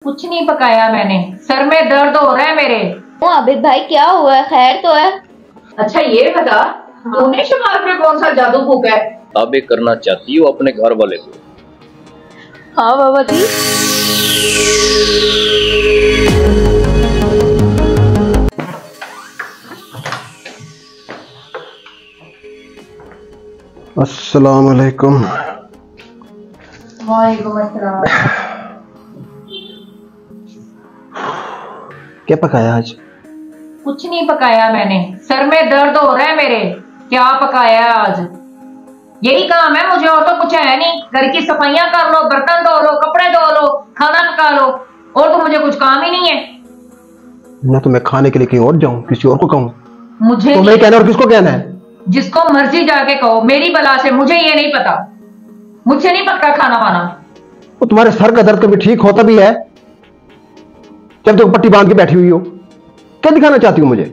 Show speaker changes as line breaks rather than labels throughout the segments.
कुछ नहीं पकाया मैंने, सर में दर्द हो रहा है मेरे।
आबिद भाई क्या हुआ है, खैर तो है?
अच्छा ये बता, तूने शमाल पे कौन सा जादू फूका है?
ताबे करना चाहती हो अपने घर वाले को?
हाँ बाबा जी।
अस्सलाम वालेकुम।
वालेकुम अस्सलाम।
क्या पकाया आज?
कुछ नहीं पकाया मैंने, सर में दर्द हो रहा है मेरे। क्या पकाया है आज? यही काम है मुझे, और तो कुछ है नहीं। घर की सफाइयां कर लो, बर्तन धो लो, कपड़े धो लो, खाना पका लो, और तो मुझे कुछ काम ही नहीं है।
ना तो मैं खाने के लिए कहीं और जाऊं, किसी और को कहूं?
मुझे
तो मैं कहना और किसको कहना है?
जिसको मर्जी जाके कहो, मेरी बला से मुझे ये नहीं पता। मुझसे नहीं पकता खाना वाना।
वो तुम्हारे सर का दर्द कभी ठीक होता भी है जब तक पट्टी बांध के बैठी हुई हो? क्या दिखाना चाहती हो मुझे?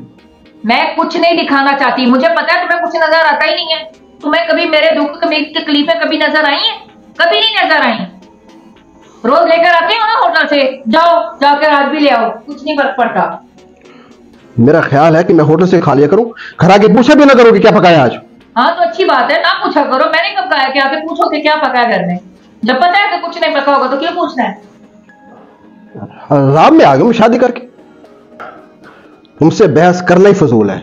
मैं कुछ नहीं दिखाना चाहती, मुझे पता है तुम्हें कुछ नजर आता ही नहीं है। तुम्हें कभी मेरे दुख मेरी तकलीफें कभी नजर आई हैं? कभी नहीं नजर आई। रोज लेकर आती हो ना होटल से, जाओ जाकर आज भी ले आओ, कुछ नहीं फर्क पड़ता।
मेरा ख्याल है कि मैं होटल से खा लिया करूं, घर आके पूछा भी ना करो कि क्या पकाया आज।
हाँ तो अच्छी बात है, ना पूछा करो। मैंने कब कहा कि आके पूछो कि क्या पका है घर में? जब पता है कि कुछ नहीं पका होगा तो क्यों पूछना है?
आराम में आ गया हूं शादी करके। तुमसे बहस करना ही फजूल है।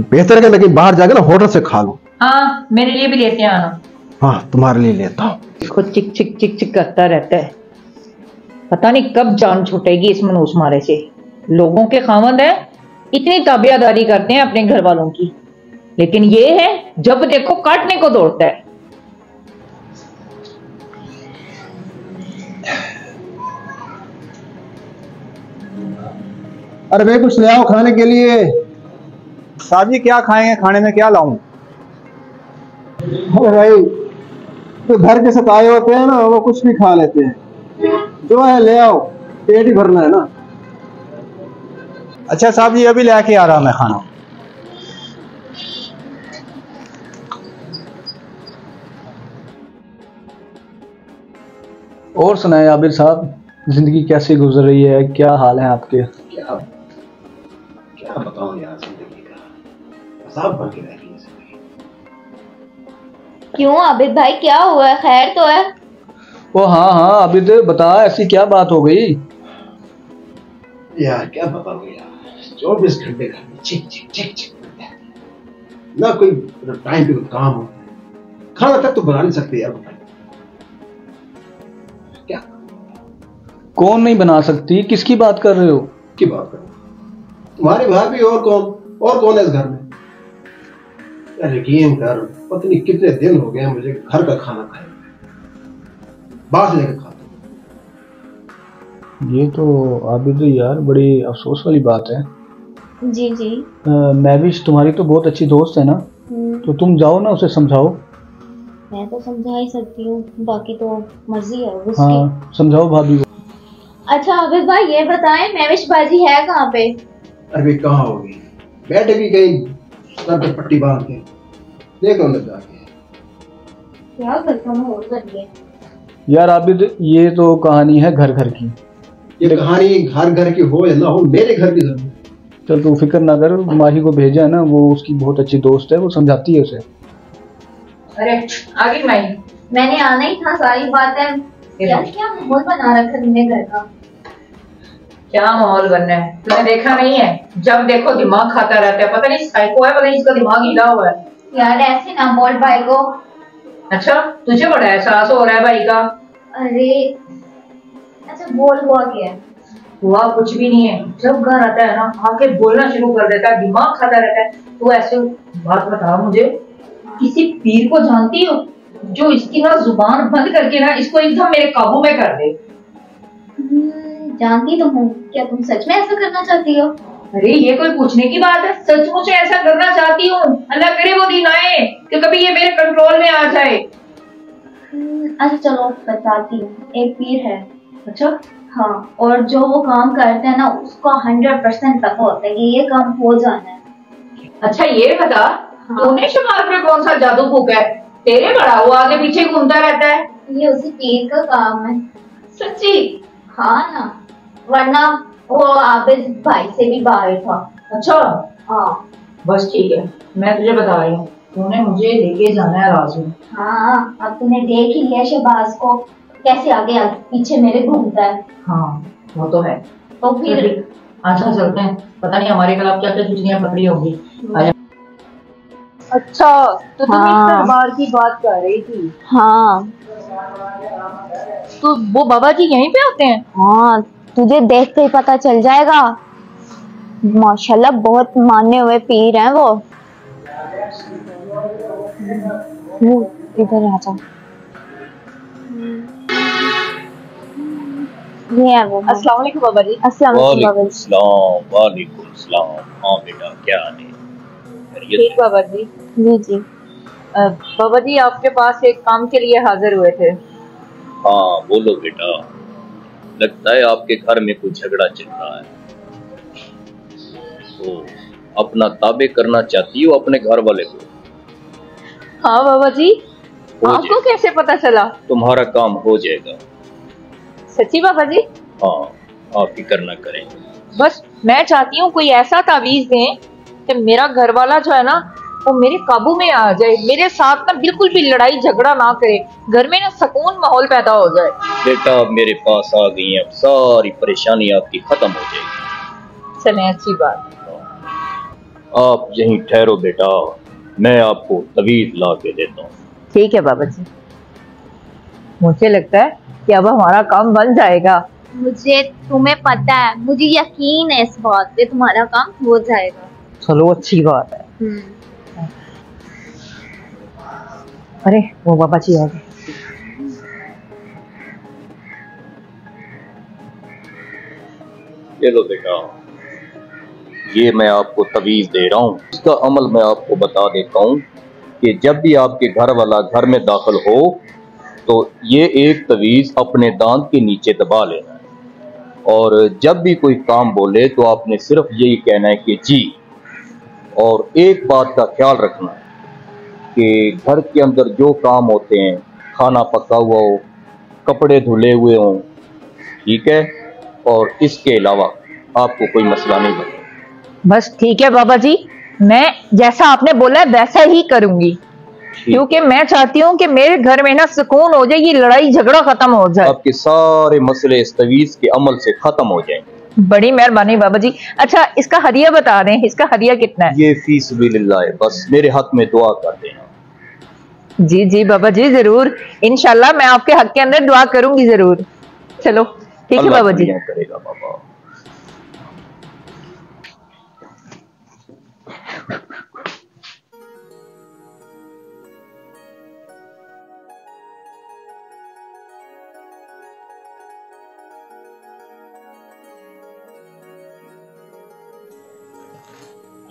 बेहतर है कि मैं कहीं बाहर जाकर ना होटल से खा लूं।
हाँ मेरे लिए भी लेते आना।
हाँ तुम्हारे लिए लेता हूं।
इसको चिक चिक चिक चिक करता रहता है, पता नहीं कब जान छूटेगी इस मनूस मारे से। लोगों के खामद है, इतनी ताबियादारी करते हैं अपने घर वालों की, लेकिन ये है जब देखो काटने को दौड़ता है।
अरे भाई कुछ ले आओ खाने के लिए।
साहब जी क्या खाएंगे, खाने में क्या लाऊं?
अरे भाई तो घर के साथ आए होते हैं ना, वो कुछ भी खा लेते हैं। जो है ले आओ, पेट ही भरना है ना।
अच्छा साहब जी अभी लेके आ रहा मैं खाना। और सुनाए आबिद साहब, जिंदगी कैसी गुजर रही है, क्या हाल है आपके?
क्या बताऊं यार, जिंदगी का अज़ाब बन के रह रही है जिंदगी।
क्यों आबिद भाई क्या हुआ है, खैर तो है?
ओ हाँ हाँ आबिद बता, ऐसी क्या बात हो गई?
यार क्या बताऊं यार, 24 घंटे घर में चिक चिक चिक चिक करते हैं। ना कोई टाइम पे कोई काम होता है, खाना तक तो बना नहीं सकते यार। बताइए क्या?
कौन नहीं बना सकती, किसकी बात कर रहे हो?
की बात करो, तुम्हारे भाभी और कौन है इस घर में? यार यकीन कर, पता नहीं कितने दिन हो गए मुझे घर का खाना खाए, बाहर से लेकर खाता हूं।
ये तो आबिद यार बड़ी अफसोस वाली बात है।
जी जी।
महविश तुम्हारी तो बहुत अच्छी दोस्त है ना, तो तुम जाओ ना उसे समझाओ।
मैं तो समझा ही सकती हूँ, बाकी तो मर्जी है उसकी।
हाँ समझाओ भाभी को।
अच्छा आबिद भाई ये बताएं, महविश बाजी है कहाँ पे?
अरे कहाँ होगी, बैठे भी कहीं सर पे पट्टी बांध के। देख लो जाके
क्या करता हूँ और करिए।
यार आबिद ये तो कहानी है घर घर की।
ये कहानी घर घर की हो या ना हो, मेरे घर की जरूर।
चल तू फिक्र ना कर, माही को भेजा है ना, वो उसकी बहुत अच्छी दोस्त है, वो समझाती है उसे।
अरे आगे माई,
मैंने आना ही था, सारी बात है। यार क्या माहौल बना रखा तुमने घर का?
क्या माहौल बनना है? तुमने देखा नहीं है, जब देखो दिमाग खाता रहता है। पता नहीं साइको है, पता नहीं इसका दिमाग हिला हुआ है।
यार ऐसे ना बोल भाई को।
अच्छा तुझे बड़ा एहसास हो रहा है भाई का?
अरे अच्छा बोल, हुआ क्या है?
हुआ कुछ भी नहीं है। जब घर आता है ना, आके बोलना शुरू कर देता है, दिमाग खाता रहता है। तो ऐसे बात बता मुझे, किसी पीर को जानती हो जो इसकी ना जुबान बंद करके ना इसको एकदम मेरे काबू में कर दे?
जानती तो हूँ, क्या तुम सच में ऐसा करना चाहती हो?
अरे ये कोई पूछने की बात है? सचमुच ऐसा करना चाहती हूँ। अल्लाह करे वो दिन आए कि कभी ये मेरे कंट्रोल में आ जाए।
अच्छा चलो बताती हूँ। एक पीर है।
अच्छा
हाँ, और जो वो काम करते हैं ना उसको 100% पता होता है कि ये काम हो जाना है।
अच्छा ये बता,
हाँ।
तूने शमाल पे कौन सा जादू फूका है? तेरे बड़ा वो आगे पीछे घूमता रहता है।
ये उसी पीर का काम है।
सच्ची?
हाँ ना, वरना वो आबिद भाई से भी बाहर था।
अच्छा
हाँ
बस ठीक है, मैं तुझे बता रही हूँ, तूने मुझे लेके जाना है राजू।
हाँ, अब तूने देख ही लिया शहबाज को कैसे आगे आगे पीछे मेरे घूमता है।
हाँ वो तो है।
तो फिर
अच्छा चलते हैं, पता नहीं हमारे खिलाफ क्या क्या चुटकियां पकड़ी होगी।
अच्छा, तो तुम इस
हाँ।
दरबार की बात कर रही थी।
हाँ
तो वो बाबा जी यहीं पे होते हैं?
हाँ, तुझे देख के ही पता चल जाएगा। माशाल्लाह बहुत माने हुए पीर हैं वो। इधर आ जाओ। ये है वो।
अस्सलाम वालेकुम बाबा जी।
अस्सलाम वालेकुम बाबा
वालेकुम
जी।
सलाम, वालेकुम सलाम। हाँ बेटा, क्या हाल है? खैरियत
ठीक
है?
बाबा जी।
जी जी।
बाबा जी आपके पास एक काम के लिए हाजिर हुए थे।
हाँ बोलो बेटा, लगता है आपके घर में कोई झगड़ा चल रहा है। तो अपना ताबे करना चाहती हो अपने घर वाले को?
हाँ बाबा जी,
हो
आपको
जाएगा,
कैसे पता चला?
तुम्हारा काम हो जाएगा।
सच्ची बाबा जी?
हाँ, आप फिक्र ना करें।
बस मैं चाहती हूँ कोई ऐसा तावीज दें कि मेरा घर वाला जो है ना वो मेरे काबू में आ जाए, मेरे साथ ना बिल्कुल भी लड़ाई झगड़ा ना करे, घर में ना सुकून माहौल पैदा हो जाए।
बेटा मेरे पास आ गई है, अब सारी परेशानी आपकी खत्म हो जाएगी।
चले अच्छी बात।
आप यहीं ठहरो बेटा, मैं आपको तवीज ला के देता हूँ।
ठीक है बाबा जी, मुझे लगता है कि अब हमारा काम बन जाएगा।
मुझे तुम्हें पता है, मुझे यकीन है इस बात पे तुम्हारा काम हो जाएगा।
चलो अच्छी बात है। अरे वो बाबा जी आ गए।
ये लो बेटा, ये मैं आपको तवीज दे रहा हूँ, इसका अमल मैं आपको बता देता हूँ कि जब भी आपके घर वाला घर में दाखिल हो तो ये एक तवीज अपने दांत के नीचे दबा लेना है, और जब भी कोई काम बोले तो आपने सिर्फ यही कहना है कि जी। और एक बात का ख्याल रखना है कि घर के अंदर जो काम होते हैं, खाना पका हुआ हो, कपड़े धुले हुए हों, ठीक है, और इसके अलावा आपको कोई मसला नहीं बने।
बस ठीक है बाबा जी, मैं जैसा आपने बोला है वैसा ही करूंगी, क्योंकि मैं चाहती हूँ कि मेरे घर में ना सुकून हो जाए, ये लड़ाई झगड़ा खत्म हो जाए,
आपके सारे मसले इस तवीज के अमल से खत्म हो जाएंगे।
बड़ी मेहरबानी बाबा जी। अच्छा इसका हदिया बता दें, इसका हदिया कितना है?
ये फी सबिलिल्लाह है, बस मेरे हक में दुआ कर देना।
जी जी बाबा जी जरूर, इंशाल्लाह मैं आपके हक के अंदर दुआ करूंगी जरूर। चलो ठीक है
अल्लाह
बाबा जी।
बढ़िया करेगा बाबा।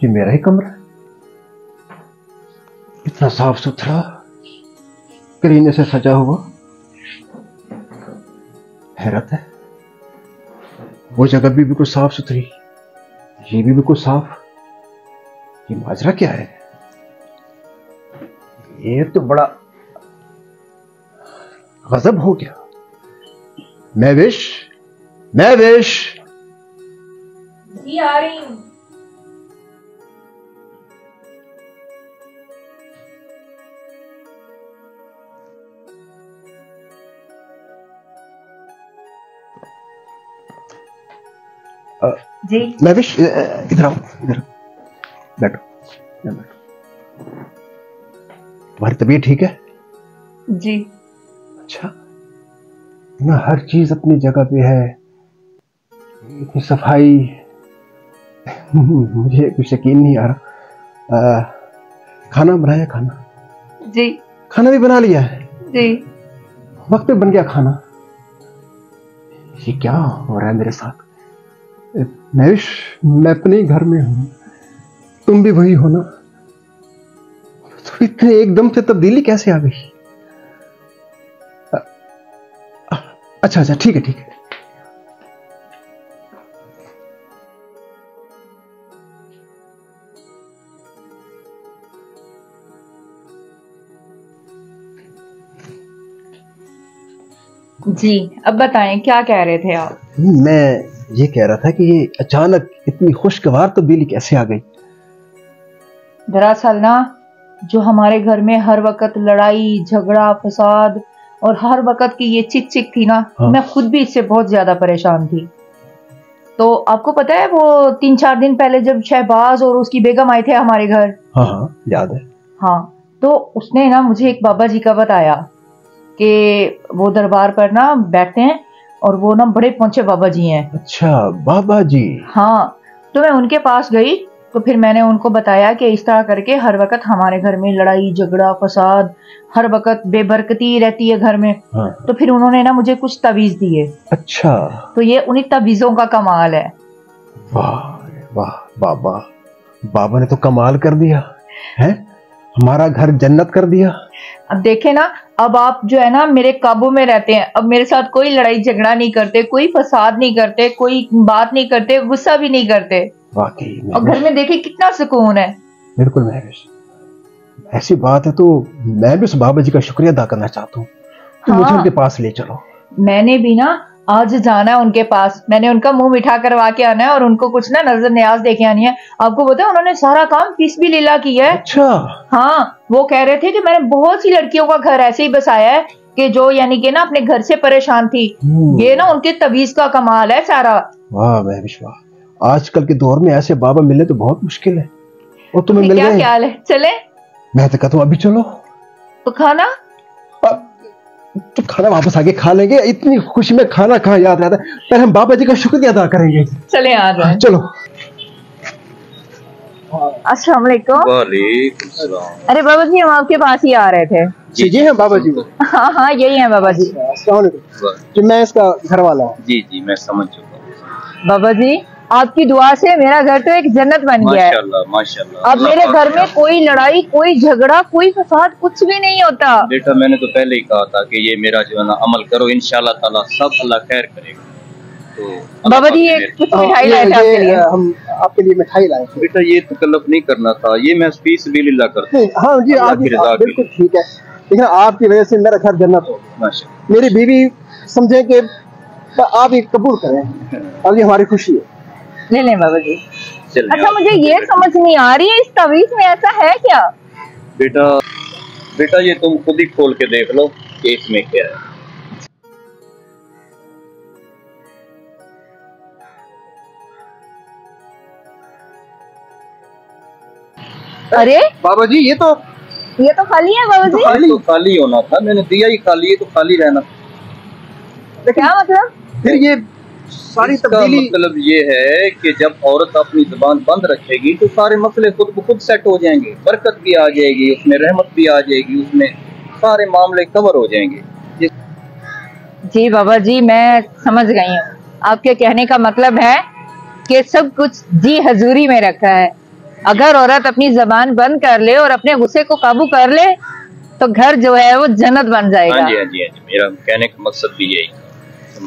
ये मेरा ही कमरा है, इतना साफ सुथरा, करीने से सजा हुआ। हैरत है, वो जगह भी बिल्कुल साफ सुथरी, ये भी बिल्कुल साफ। ये माजरा क्या है? ये तो बड़ा गजब हो गया। महविश, महविश।
जी आ रही हूँ। जी
महविश इधर आओ, इधर बैठो, इधर बैठो। तुम्हारी तबीयत ठीक है?
जी।
अच्छा, ना हर चीज अपनी जगह पे है, इतनी सफाई, मुझे कुछ यकीन नहीं आ रहा। खाना बनाया? खाना
जी
खाना भी बना लिया है?
जी।
वक्त पे बन गया खाना? ये क्या हो रहा है मेरे साथ? महविश, मैं अपने घर में हूं, तुम भी वही हो ना, तो इतने एकदम से तब्दीली कैसे आ गई? अच्छा अच्छा, ठीक है ठीक है।
जी, अब बताएं क्या कह रहे थे आप?
मैं ये कह रहा था कि ये अचानक इतनी खुशगवार तब्दीली कैसे आ गई?
दरअसल ना, जो हमारे घर में हर वक्त लड़ाई झगड़ा फसाद और हर वक्त की ये चिक चिक थी ना,
हाँ।
मैं खुद भी इससे बहुत ज्यादा परेशान थी। तो आपको पता है वो 3-4 दिन पहले जब शहबाज और उसकी बेगम आए थे हमारे घर?
हाँ हाँ, याद है।
हाँ, तो उसने ना मुझे एक बाबा जी का बताया कि वो दरबार पर ना बैठते हैं और वो ना बड़े पहुंचे बाबा जी हैं।
अच्छा, बाबा जी।
हाँ, तो मैं उनके पास गई तो फिर मैंने उनको बताया कि इस तरह करके हर वक्त हमारे घर में लड़ाई झगड़ा फसाद, हर वक्त बेबरकती रहती है घर में।
हाँ।
तो फिर उन्होंने ना मुझे कुछ तवीज दिए।
अच्छा।
तो ये उन्हीं तवीजों का कमाल है।
वाह वाह, बाबा बाबा ने तो कमाल कर दिया है, हमारा घर जन्नत कर दिया।
अब देखे ना, अब आप जो है ना मेरे काबू में रहते हैं। अब मेरे साथ कोई लड़ाई झगड़ा नहीं करते, कोई फसाद नहीं करते, कोई बात नहीं करते, गुस्सा भी नहीं करते।
वाकई
और घर में देखिए कितना सुकून है।
बिल्कुल महविश, ऐसी बात है तो मैं भी उस बाबा जी का शुक्रिया अदा करना चाहता हूँ। तो मुझे
हाँ।
उनके पास ले चलो।
मैंने भी ना आज जाना है उनके पास। मैंने उनका मुंह मीठा करवा के आना है और उनको कुछ ना नजर न्याज देके आनी है। आपको पता है उन्होंने सारा काम फीस भी लीला किया है।
अच्छा।
हाँ, वो कह रहे थे कि मैंने बहुत सी लड़कियों का घर ऐसे ही बसाया है कि जो यानी कि ना अपने घर से परेशान थी। ये ना उनके तवीज का कमाल है सारा।
वाह महविश वाह, आजकल के दौर में ऐसे बाबा मिलने तो बहुत मुश्किल है, और तुम्हें मिल
क्या
गए।
ख्याल है, चले?
मैं तो कहता हूँ अभी चलो।
तो खाना
तो खाना वापस आके खा लेंगे, इतनी खुशी में खाना कहाँ याद रहता है। पहले हम बाबा जी का शुक्रिया अदा करेंगे।
चले आ जाए।
चलो।
अस्सलाम वालेकुम।
वालेकुम सलाम।
अरे बाबा जी, हम आपके पास ही आ रहे थे।
जी हैं बाबा जी।
हाँ हाँ, यही है बाबा जी।
अस्सलाम वालेकुम जी, मैं इसका घर वाला हूँ।
जी जी, मैं समझ चुका हूँ।
बाबा जी, आपकी दुआ से मेरा घर तो एक जन्नत बन गया है।
माशाल्लाह माशाल्लाह।
अब मेरे घर में कोई लड़ाई कोई झगड़ा कोई फसाद कुछ भी नहीं होता।
बेटा, मैंने तो पहले ही कहा था कि ये मेरा जो है ना अमल करो, इंशाल्लाह ताला सब अल्लाह खैर करेगा। तो अल्लाह
बाबा जी,
पाक
एक
मेरे-
कुछ मिठाई लाए थे आपके लिए।
हम आपके लिए मिठाई लाए थे।
बेटा, ये तकल्लुफ नहीं करना था, ये मैं फीस भी लीला करता हूँ।
हाँ जी,
अल्लाह
आप
की रज़ा के
बिल्कुल
लिए।
ठीक है, लेकिन आपकी वजह से मेरा घर जन्नत हो गया।
माशाल्लाह।
मेरी बीवी समझे कि आप ये कबूल करें और ये हमारी खुशी है।
ले लें बाबा जी।
चलिए,
अच्छा,
आप
मुझे ये
बैठिए।
समझ नहीं आ रही है इस तवीज में ऐसा है क्या?
बेटा बेटा, ये तुम खुद ही खोल के देख लो कि इसमें क्या है।
अरे
बाबा जी, ये तो
खाली है बाबा जी।
ये तो खाली होना था, मैंने दिया ही खाली, है तो खाली रहना।
क्या मतलब?
फिर ये सारी
इसका
तब्दीली
मतलब ये है कि जब औरत अपनी जुबान बंद रखेगी तो सारे मसले खुद ब खुद सेट हो जाएंगे, बरकत भी आ जाएगी, उसमें रहमत भी आ जाएगी, उसमें सारे मामले कवर हो जाएंगे।
जी बाबा जी, मैं समझ गई हूँ। आपके कहने का मतलब है कि सब कुछ जी हजूरी में रखा है। अगर औरत अपनी जबान बंद कर ले और अपने गुस्से को काबू कर ले तो घर जो है वो जन्नत बन जाएगा।
हाँ जी हाँ जी हाँ जी, मेरा कहने का मकसद भी यही था।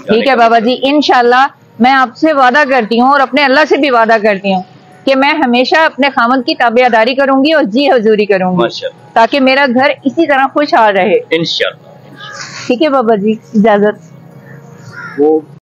ठीक है बाबा जी, इंशाल्लाह मैं आपसे वादा करती हूँ और अपने अल्लाह से भी वादा करती हूँ कि मैं हमेशा अपने खामद की ताबेदारी करूंगी और जी हजूरी करूंगी,
माशाल्लाह,
ताकि मेरा घर इसी तरह खुशहाल रहे।
इंशाल्लाह।
ठीक है बाबा जी, इजाजत।
वो